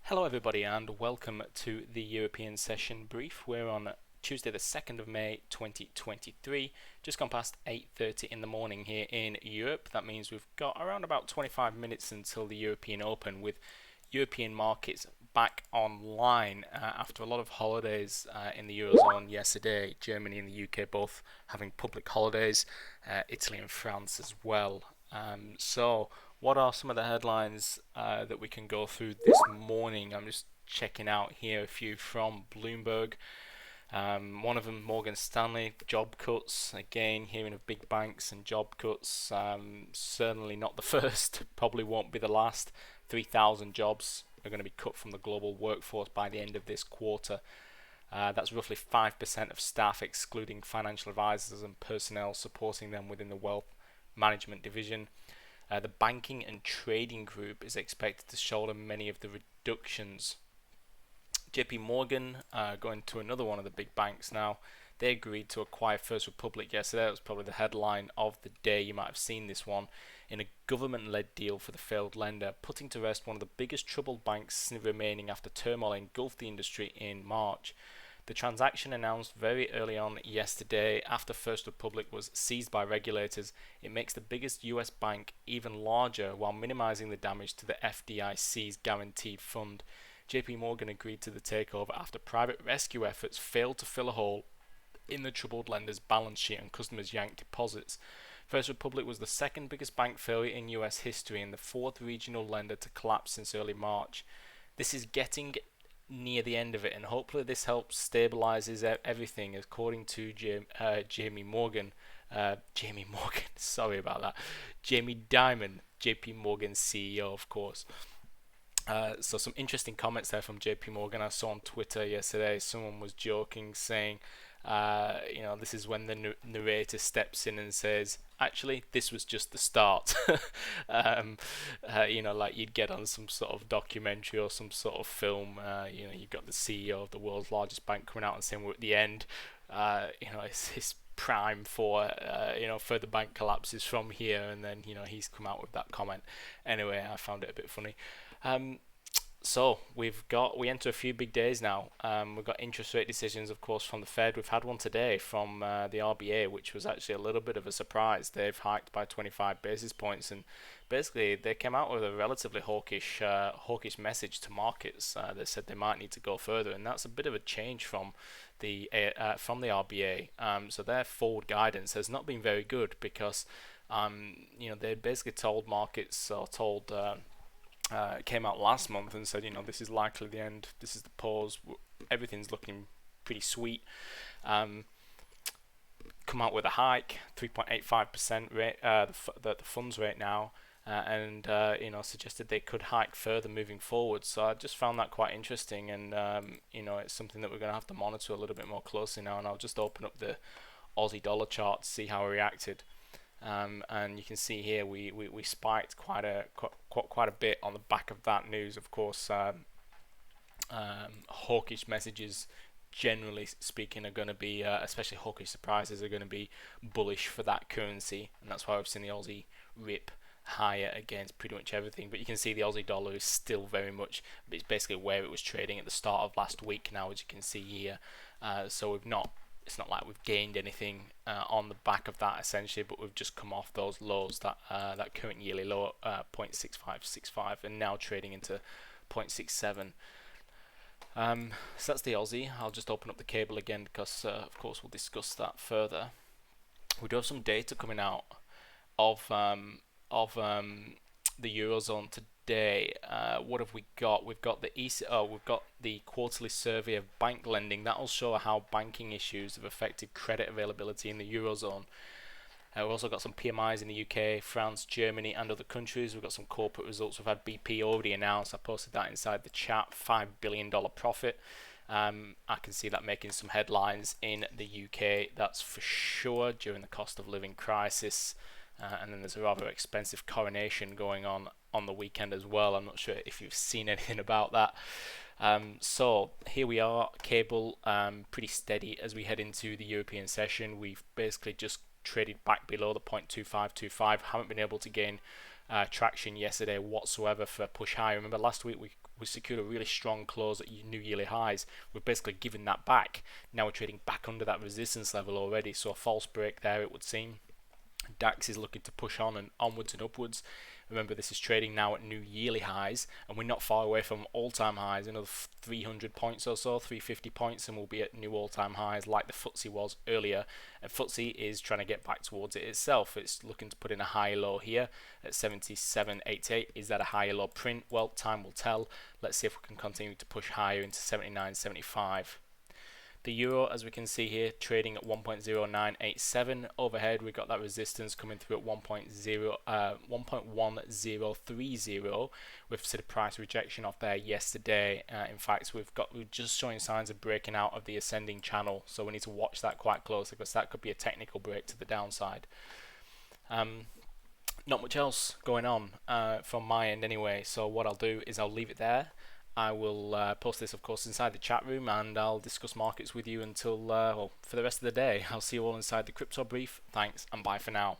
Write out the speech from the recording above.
Hello, everybody, and welcome to the European Session Brief. We're on Tuesday, the 2nd of May 2023, just gone past 8:30 in the morning here in Europe. That means we've got around about 25 minutes until the European Open, with European markets back online after a lot of holidays in the Eurozone yesterday. Germany and the UK both having public holidays, Italy and France as well. What are some of the headlines that we can go through this morning? I'm just checking out here a few from Bloomberg. One of them, Morgan Stanley, job cuts. Again, hearing of big banks and job cuts. Certainly not the first, probably won't be the last. 3,000 jobs are going to be cut from the global workforce by the end of this quarter. That's roughly 5% of staff, excluding financial advisors and personnel supporting them within the wealth management division. The banking and trading group is expected to shoulder many of the reductions. JP Morgan, going to another one of the big banks now, they agreed to acquire First Republic yesterday. That was probably the headline of the day. You might have seen this one in a government-led deal for the failed lender, putting to rest one of the biggest troubled banks remaining after turmoil engulfed the industry in March. The transaction, announced very early on yesterday after First Republic was seized by regulators, it makes the biggest US bank even larger while minimizing the damage to the FDIC's guaranteed fund. JP Morgan agreed to the takeover after private rescue efforts failed to fill a hole in the troubled lender's balance sheet and customers yanked deposits. First Republic was the second biggest bank failure in US history and the fourth regional lender to collapse since early March. This is getting near the end of it, and hopefully this helps stabilizes everything, according to Jamie Morgan. Sorry about that. Jamie Dimon, JP Morgan's CEO, of course. So some interesting comments there from JP Morgan. I saw on Twitter yesterday someone was joking, saying, this is when the narrator steps in and says, actually, this was just the start. Like you'd get on some sort of documentary or some sort of film. You've got the CEO of the world's largest bank coming out and saying we're at the end. It's prime for further bank collapses from here, and then he's come out with that comment. Anyway, I found it a bit funny. So we enter a few big days now. We've got interest rate decisions, of course, from the Fed. We've had one today from the RBA, which was actually a little bit of a surprise. They've hiked by 25 basis points, and basically they came out with a relatively hawkish message to markets. They said they might need to go further, and that's a bit of a change from the RBA. So their forward guidance has not been very good because they basically told markets or told came out last month and said, this is likely the end, this is the pause, everything's looking pretty sweet. Come out with a hike, 3.85% rate, the funds rate now, and suggested they could hike further moving forward. So I just found that quite interesting, and it's something that we're going to have to monitor a little bit more closely now. And I'll just open up the Aussie dollar chart to see how it reacted. And you can see here we spiked quite a bit on the back of that news. Of course, hawkish messages, generally speaking, are going to be, especially hawkish surprises, are going to be bullish for that currency, and that's why we've seen the Aussie rip higher against pretty much everything. But you can see the Aussie dollar is still very much, it's basically where it was trading at the start of last week now, as you can see here. So it's not like we've gained anything on the back of that essentially, but we've just come off those lows, that current yearly low, 0.6565, and now trading into 0.67. So that's the Aussie. I'll just open up the cable again because of course we'll discuss that further. We do have some data coming out of the Eurozone today. What have we got? We've got we've got the quarterly survey of bank lending. That'll show how banking issues have affected credit availability in the Eurozone. We've also got some PMIs in the UK, France, Germany, and other countries. We've got some corporate results. We've had BP already announced. I posted that inside the chat. $5 billion profit. I can see that making some headlines in the UK. That's for sure during the cost of living crisis. And then there's a rather expensive coronation going on the weekend as well. I'm not sure if you've seen anything about that. So here we are, cable, pretty steady as we head into the European session. We've basically just traded back below the 0.2525. Haven't been able to gain traction yesterday whatsoever for a push high. Remember last week we we secured a really strong close at new yearly highs. We've basically given that back. Now we're trading back under that resistance level already, so a false break there it would seem. DAX is looking to push on and onwards and upwards. Remember, this is trading now at new yearly highs, and we're not far away from all-time highs. Another 300 points or so, 350 points, and we'll be at new all-time highs like the FTSE was earlier. And FTSE is trying to get back towards it itself. It's looking to put in a higher low here at 77.88. Is that a higher low print? Well, time will tell. Let's see if we can continue to push higher into 79.75. The euro, as we can see here, trading at 1.0987. Overhead, we got that resistance coming through at 1.1030. We've seen a price rejection off there yesterday. In fact, we're just showing signs of breaking out of the ascending channel, so we need to watch that quite closely because that could be a technical break to the downside. Not much else going on from my end anyway, so what I'll do is I'll leave it there. I will post this, of course, inside the chat room, and I'll discuss markets with you until, well, for the rest of the day. I'll see you all inside the Crypto Brief. Thanks, and bye for now.